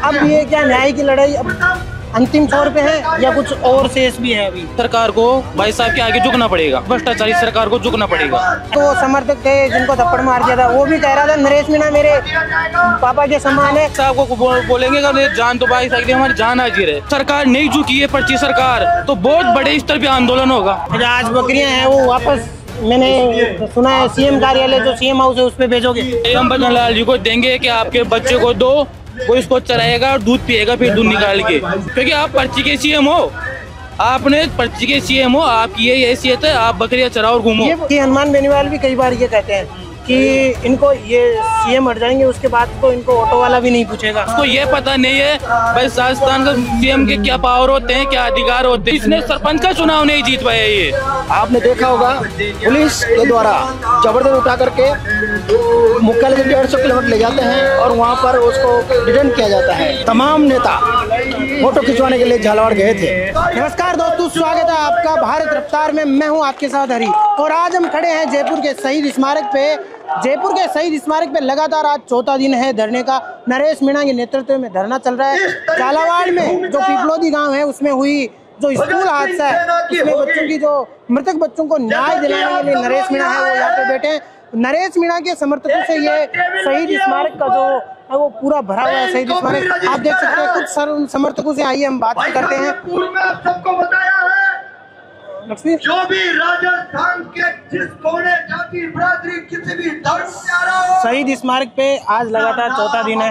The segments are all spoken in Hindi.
अब ये क्या न्याय की लड़ाई अब अंतिम छोर पे है या कुछ और शेष भी है? अभी सरकार को भाई साहब के आगे झुकना पड़ेगा, भ्रष्टाचारी सरकार को झुकना पड़ेगा। तो समर्थक थे जिनको थप्पड़ मार दिया था, वो भी कह रहा था नरेश मीणा मेरे पापा के समान है। साहब को बोलेंगे कि जान तो भाई साहब हमारी जान हाजिर है। सरकार नहीं झुकी है, पर्ची सरकार, तो बहुत बड़े स्तर पे आंदोलन होगा। आज बकरियां हैं वो वापस, मैंने सुना है सीएम कार्यालय जो सीएम हाउस है उस पे भेजोगे? हम बजरंग लाल जी को देंगे कि आपके बच्चे को दो, वो इसको चलाएगा और दूध पिएगा, फिर दूध निकाल के, क्योंकि आप पर्ची के सीएम हो, आपने पर्ची के सीएम हो, आपकी ये हैसियत है, आप बकरियां चराओ और घूमो। ये हनुमान बेनीवाल भी कई बार ये कहते हैं कि इनको ये सीएम हट जाएंगे उसके बाद तो इनको ऑटो वाला भी नहीं पूछेगा। उसको ये पता नहीं है भाई राजस्थान का सीएम के क्या पावर होते हैं, क्या अधिकार होते हैं। इसने सरपंच का चुनाव नहीं जीत पाया। ये आपने देखा होगा पुलिस के द्वारा जबरदस्त उठा करके मुख्यालय से 150 किलोमीटर ले जाते हैं और वहाँ पर उसको डिटेन किया जाता है। तमाम नेता फोटो खिंचवाने के लिए झालावाड़ गए थे। नमस्कार दोस्तों, स्वागत है आपका भारत रफ्तार में। मैं हूं आपके साथ हरी और आज हम खड़े हैं जयपुर के शहीद स्मारक पे। जयपुर के शहीद स्मारक पे लगातार आज चौथा दिन है धरने का। नरेश मीणा के नेतृत्व में धरना चल रहा है। झालावाड़ में जो पिपलोदी गांव है उसमें हुई जो स्कूल हादसा है, उसमें बच्चों की जो मृतक बच्चों को न्याय दिलाने के लिए नरेश मीणा है वो यहाँ पे बैठे हैं। नरेश मीणा के समर्थकों से ये शहीद स्मारक का जो है वो पूरा भरा हुआ है। शहीद स्मारक आप देख सकते हैं। कुछ समर्थकों से आइए हम बात करते हैं। सबको बताया है जो भी राजस्थान के जिस कोने जाति बिरादरी किसी भी धर्म से आ रहा हो। शहीद स्मारक पे आज लगातार चौथा दिन है।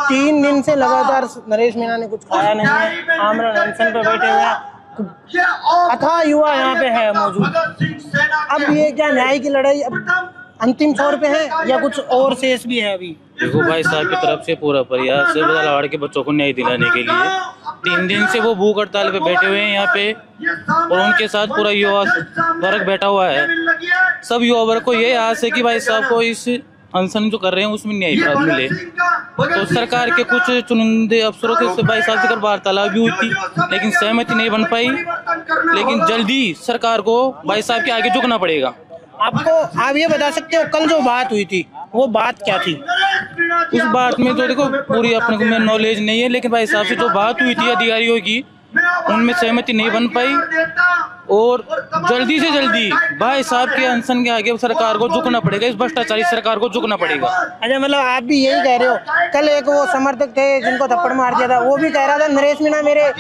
3 दिन से लगातार नरेश मीणा ने कुछ खाया नहीं है, आमरण अनशन पे बैठे हुए हैं। अथाह युवा यहाँ पे है मौजूद। अब ये क्या न्याय की लड़ाई अब अंतिम छोर पे है या कुछ और शेष भी है? अभी देखो भाई साहब की तरफ से पूरा प्रयास है झालावाड़ के बच्चों को न्याय दिलाने के लिए। 3 दिन से वो भूख हड़ताल पे बैठे हुए हैं यहाँ पे और उनके साथ पूरा युवा वर्ग बैठा हुआ है। सब युवा वर्ग को ये आस है कि भाई साहब को इस अनशन जो कर रहे हैं उसमें न्याय मिले। तो सरकार के कुछ चुनिंदे अफसरों के भाई साहब से वार्तालाप भी हुई थी लेकिन सहमति नहीं बन पाई। लेकिन जल्दी सरकार को भाई साहब के आगे झुकना पड़ेगा। आपको आप ये बता सकते हो कल जो बात हुई थी वो बात क्या थी? उस बात में तो देखो पूरी अपने को नॉलेज नहीं है, लेकिन भाई साहब से जो बात हुई थी अधिकारियों की उनमें सहमति नहीं बन पाई और जल्दी से जल्दी भाई साहब के अनशन के आगे सरकार को झुकना पड़ेगा, इस भ्रष्टाचारी सरकार को झुकना पड़ेगा। अच्छा, मतलब आप भी यही कह रहे हो? कल एक वो समर्थक थे जिनको थप्पड़ मार दिया था, वो भी कह रहा था नरेश मीणा मेरे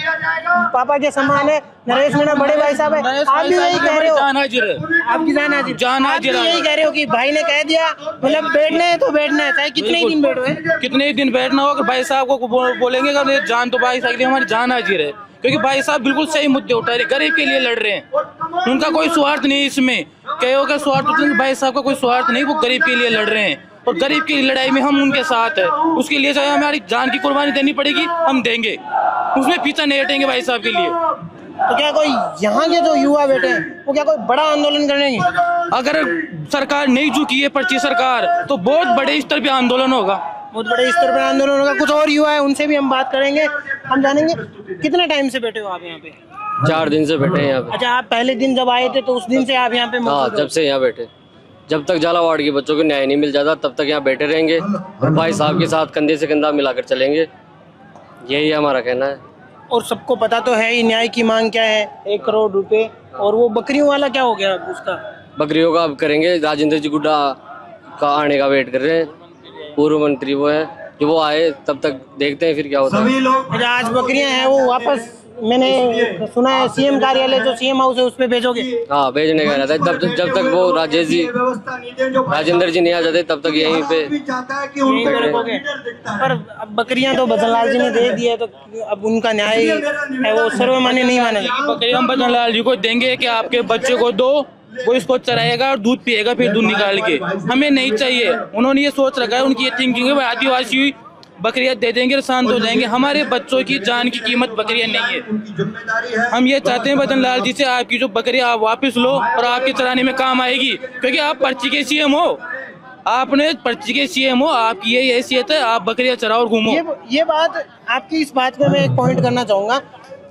पापा के समान है, नरेश मीणा बड़े भाई साहब है। आप भी यही कह रहे हो? आपकी जान हाजिर, जान हाजिर। यही कह रहे हो कि भाई ने कह दिया मतलब बैठना है तो बैठना है, चाहे कितने ही दिन बैठो, कितने ही दिन बैठना हो। अगर भाई साहब को बोलेंगे जान तो भाई साहब हमारी जान हाजिर है, क्योंकि भाई साहब बिल्कुल सही मुद्दे उठा रहे, गरीब के लिए लड़ रहे हैं। उनका कोई स्वार्थ नहीं इसमें, कहो का स्वार्थ, भाई साहब का कोई स्वार्थ नहीं, वो गरीब के लिए लड़ रहे हैं और गरीब की लड़ाई में हम उनके साथ है। उसके लिए चाहे हमारी जान की कुर्बानी देनी पड़ेगी हम देंगे, उसमें पीछा नहीं हटेंगे भाई साहब के लिए। तो क्या कोई यहाँ के जो युवा बैठे हैं वो क्या कोई बड़ा आंदोलन करेंगे? अगर सरकार नहीं झुकी है पर्ची सरकार, तो बहुत बड़े स्तर पे आंदोलन होगा, बहुत बड़े स्तर पर आंदोलन होगा। कुछ और युवा है उनसे भी हम बात करेंगे, हम जानेंगे कितने टाइम से बैठे हो आप यहाँ पे? 4 दिन से बैठे हैं यहाँ पे। अच्छा, आप पहले दिन जब आए थे तो उस दिन से आप यहाँ पे मौजूद हो? जब से यहाँ बैठे, जब तक झालावाड़ के बच्चों को न्याय नहीं मिल जाता तब तक यहाँ बैठे रहेंगे और भाई साहब के साथ कंधे से कंधा मिलाकर चलेंगे, यही हमारा कहना है। और सबको पता तो है ही न्याय की मांग क्या है, 1 करोड़ रुपए। और वो बकरियों वाला क्या हो गया उसका? बकरियों का अब करेंगे, राजेंद्र जी गुड्डा का आने का वेट कर रहे हैं, पूर्व मंत्री वो है, जो वो आए तब तक देखते हैं फिर क्या होता है। आज बकरियां हैं वो वापस, मैंने सुना है सीएम कार्यालय जो सीएम हाउस है उस पे भेजोगे? हाँ, भेजने का रहता है। जब तक वो राजेंद्र जी नहीं आ जाते तब तक यहीं पे रखोगे। पर अब बकरियां तो बजरंग लाल जी ने दे दी है तो अब उनका न्याय है वो सर्वमान्य नहीं माना जाएगा। बकरियां हम बजरंग लाल जी को देंगे कि आपके बच्चे को दो, वो इसको चराएगा और दूध पिएगा, फिर दूध निकाल के। हमें नहीं चाहिए, उन्होंने ये सोच रखा है, उनकी ये थिंकिंग है आदिवासी बकरियां दे देंगे और शांत हो जाएंगे। हमारे बच्चों की जान की कीमत बकरियां नहीं है। हम ये चाहते हैं बजरंग लाल जी से आपकी जो बकरियां आप वापस लो और आपके चराने में काम आएगी, क्योंकि आप पर्ची के सीएम हो, आपने पर्ची के सीएम हो, आपकी यही हैसियत है, आप बकरियां चराओ और घूमो। ये बात आपकी इस बात में मैं एक पॉइंट करना चाहूंगा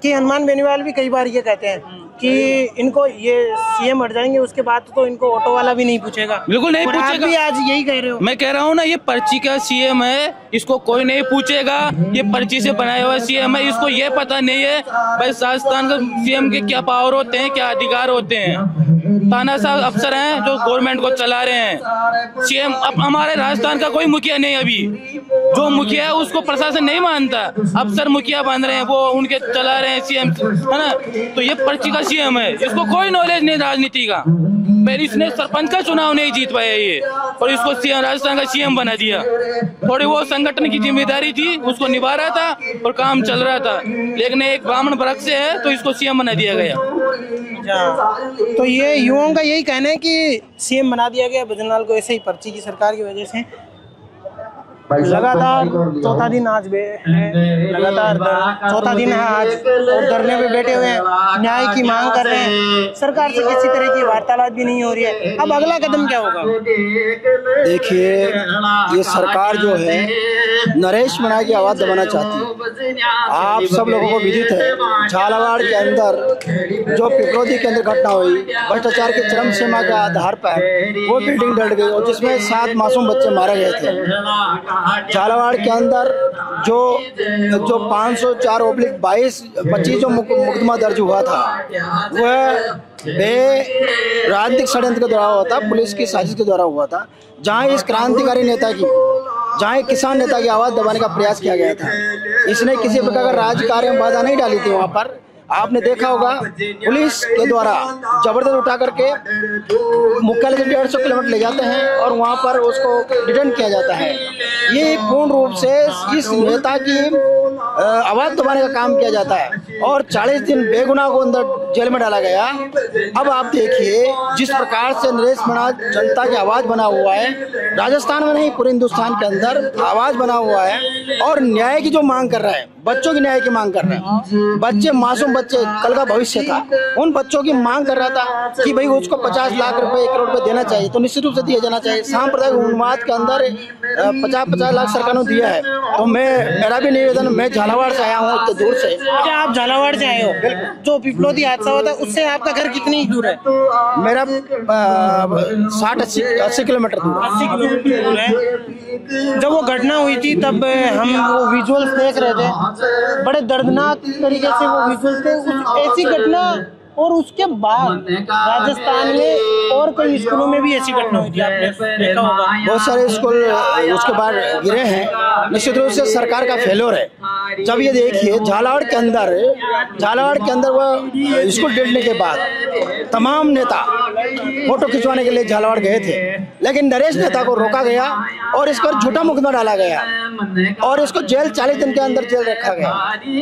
कि हनुमान बेनीवाल भी कई बार ये कहते हैं कि इनको ये सीएम हट जाएंगे उसके बाद तो इनको ऑटो वाला भी नहीं पूछेगा। बिल्कुल नहीं और आप पूछेगा। भी आज यही कह रहे हो। मैं कह रहा हूँ ना, ये पर्ची का सीएम है, इसको कोई नहीं पूछेगा। ये पर्ची से बनाया हुआ सीएम है, इसको ये पता नहीं है भाई राजस्थान का सीएम के क्या पावर होते हैं, क्या अधिकार होते हैं। तानाशाह अफसर हैं जो गवर्नमेंट को चला रहे हैं। सीएम अब हमारे राजस्थान का कोई मुखिया नहीं, अभी जो मुखिया है उसको प्रशासन नहीं मानता, अफसर मुखिया बन रहे हैं, वो उनके चला रहे हैं सीएम, है ना। तो ये पर्ची का सीएम है, इसको कोई नॉलेज नहीं राजनीति का। पहले इसने सरपंच का चुनाव नहीं जीत पाया ये, और इसको राजस्थान का सीएम बना दिया। थोड़ी वो संगठन की जिम्मेदारी थी, उसको निभा रहा था और काम चल रहा था, लेकिन एक ब्राह्मण वर्ग से है तो इसको सीएम बना दिया गया। तो ये युवाओं का यही कहना है कि सीएम बना दिया गया भजनलाल को ऐसे ही पर्ची की सरकार की वजह से। लगातार चौथा दिन आज है, लगातार चौथा दिन है आज, और धरने पे बैठे हुए हैं, न्याय की मांग कर रहे हैं। सरकार से किसी तरह की वार्तालाप भी नहीं हो रही है। अब अगला कदम क्या होगा? देखिए, ये सरकार जो है नरेश मीणा की आवाज दबाना चाहती है। आप सब लोगों को विदित है, झालावाड़ के अंदर जो पिपरोदी के अंदर घटना हुई, भ्रष्टाचार के चरम सीमा के आधार पर वो बिल्डिंग ढल गई और जिसमें 7 मासूम बच्चे मारे गए थे। झालावाड़ के अंदर जो 504/22 जो मुकदमा दर्ज हुआ था, वह राजनीतिक षड्यंत्र के द्वारा हुआ था, पुलिस की साजिश के द्वारा हुआ था, जहां इस क्रांतिकारी नेता की, जहां एक किसान नेता की आवाज दबाने का प्रयास किया गया था। इसने किसी प्रकार का राज कार्य में बाधा नहीं डाली थी। वहां पर आपने देखा होगा पुलिस के द्वारा जबरदस्त उठा करके मुख्यालय से 150 किलोमीटर ले जाते हैं और वहां पर उसको डिटेन किया जाता है। ये पूर्ण रूप से इस नेता की आवाज दबाने का काम किया जाता है और 40 दिन बेगुनाह को अंदर जेल में डाला गया। अब आप देखिए जिस प्रकार से नरेश मीणा जनता की आवाज बना हुआ है, राजस्थान में नहीं पूरे हिंदुस्तान के अंदर आवाज बना हुआ है और न्याय की जो मांग कर रहा है, बच्चों की न्याय की मांग कर रहे हैं। बच्चे, मासूम बच्चे, कल का भविष्य था, उन बच्चों की मांग कर रहा था कि भाई उसको 50 लाख रुपए, 1 करोड़ रुपए देना चाहिए, तो निश्चित रूप से दिया जाना चाहिए। सांप्रदायिक उन्माद के अंदर 50-50 लाख सरकार ने दिया है। तो मेरा भी निवेदन, मैं झालावाड़ से आया हूँ इतने दूर से। क्या आप झालावाड़ से आए हो? जो पिपलोदी हादसा हुआ था उससे आपका घर कितनी दूर है? मेरा 60-80 किलोमीटर दूर है। 80 किलोमीटर दूर है। जब वो घटना हुई थी तब हम वो विजुअल्स देख रहे थे, बड़े दर्दनाक तरीके से वो विजुअल्स थे। ऐसी घटना और उसके बाद राजस्थान में और कई स्कूलों में भी ऐसी घटना हुई थी, आपने देखा होगा। बहुत सारे स्कूल उसके बाद गिरे हैं। निश्चित रूप से सरकार का फेल्योर है। जब ये देखिए झालावाड़ के अंदर वह स्कूल गिरने के बाद तमाम नेता फोटो खिंचवाने के लिए झालावाड़ गए थे, लेकिन नरेश नेता को रोका गया और इस पर झूठा मुकदमा डाला गया और इसको जेल 40 दिन के अंदर जेल रखा गया।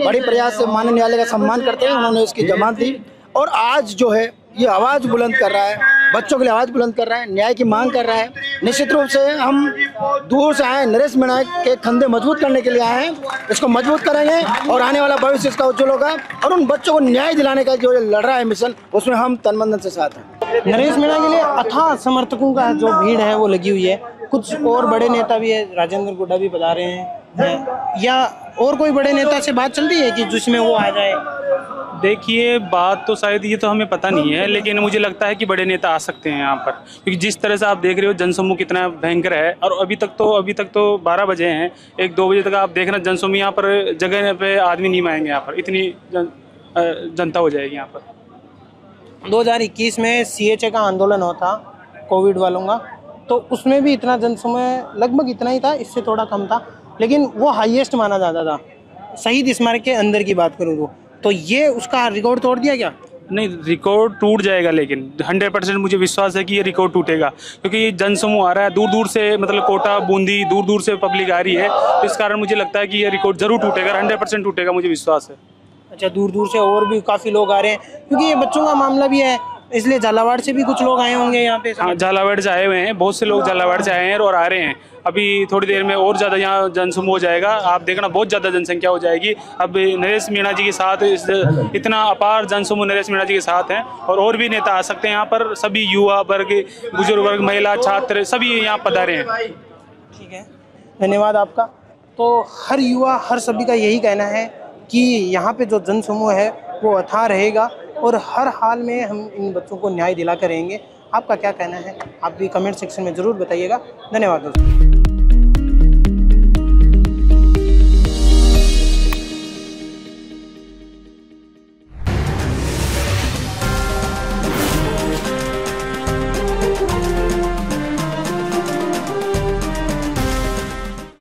बड़ी प्रयास से माननीय न्यायालय का सम्मान करते हैं, उन्होंने इसकी जमानत दी और आज जो है ये आवाज बुलंद कर रहा है, बच्चों के लिए आवाज बुलंद कर रहा है, न्याय की मांग कर रहा है। निश्चित रूप से हम दूर से आए, नरेश मीणा के खंधे मजबूत करने के लिए आए हैं। इसको मजबूत करेंगे और आने वाला भविष्य इसका उज्जवल होगा और उन बच्चों को न्याय दिलाने का जो लड़ रहा है मिशन, उसमें हम तन मन धन से साथ हैं। नरेश मीणा के लिए अथाह समर्थकों का जो भीड़ है वो लगी हुई है। कुछ और बड़े नेता भी है, राजेंद्र गुड्डा भी बता रहे हैं, या और कोई बड़े नेता से बात चल रही है कि जिसमें वो आ जाए? देखिए, बात तो शायद ये तो हमें पता नहीं है, लेकिन मुझे लगता है कि बड़े नेता आ सकते हैं यहाँ पर, क्योंकि जिस तरह से आप देख रहे हो जनसमूह कितना भयंकर है। और अभी तक तो 12 बजे हैं, 1-2 बजे तक आप देख रहे हैं जनसमूह यहाँ पर जगह पे आदमी नहीं आएंगे, यहाँ पर इतनी जनता हो जाएगी यहाँ पर। 2021 में CHA का आंदोलन होता कोविड वालों का, तो उसमें भी इतना जनसमूह लगभग इतना ही था, इससे थोड़ा कम था, लेकिन वो हाईएस्ट माना जाता था। शहीद स्मारक के अंदर की बात करूँ तो ये उसका रिकॉर्ड तोड़ दिया क्या? नहीं, रिकॉर्ड टूट जाएगा, लेकिन 100% मुझे विश्वास है कि ये रिकॉर्ड टूटेगा, क्योंकि जनसमूह आ रहा है दूर दूर से, मतलब कोटा, बूंदी, दूर दूर से पब्लिक आ रही है, तो इस कारण मुझे लगता है कि ये रिकॉर्ड जरूर टूटेगा, 100% टूटेगा, मुझे विश्वास है। अच्छा, दूर दूर से और भी काफ़ी लोग आ रहे हैं, क्योंकि ये बच्चों का मामला भी है, इसलिए झालावाड़ से भी कुछ लोग आए होंगे यहाँ पे। हाँ, झालावाड़ से आए हुए हैं, बहुत से लोग झालावाड़ से आए हैं और आ रहे हैं। अभी थोड़ी देर में और ज़्यादा यहाँ जनसमूह हो जाएगा, आप देखना बहुत ज़्यादा जनसंख्या हो जाएगी। अब नरेश मीणा जी के साथ इतना अपार जनसमूह नरेश मीणा जी के साथ हैं और भी नेता आ सकते हैं यहाँ पर। सभी युवा वर्ग, बुजुर्ग वर्ग, महिला, छात्र सभी यहाँ पधारे हैं। ठीक है, धन्यवाद आपका। तो हर युवा, हर सभी का यही कहना है कि यहाँ पे जो जनसमूह है वो अथाह रहेगा और हर हाल में हम इन बच्चों को न्याय दिला कर रहेंगे। आपका क्या कहना है आप भी कमेंट सेक्शन में ज़रूर बताइएगा। धन्यवाद दोस्तों।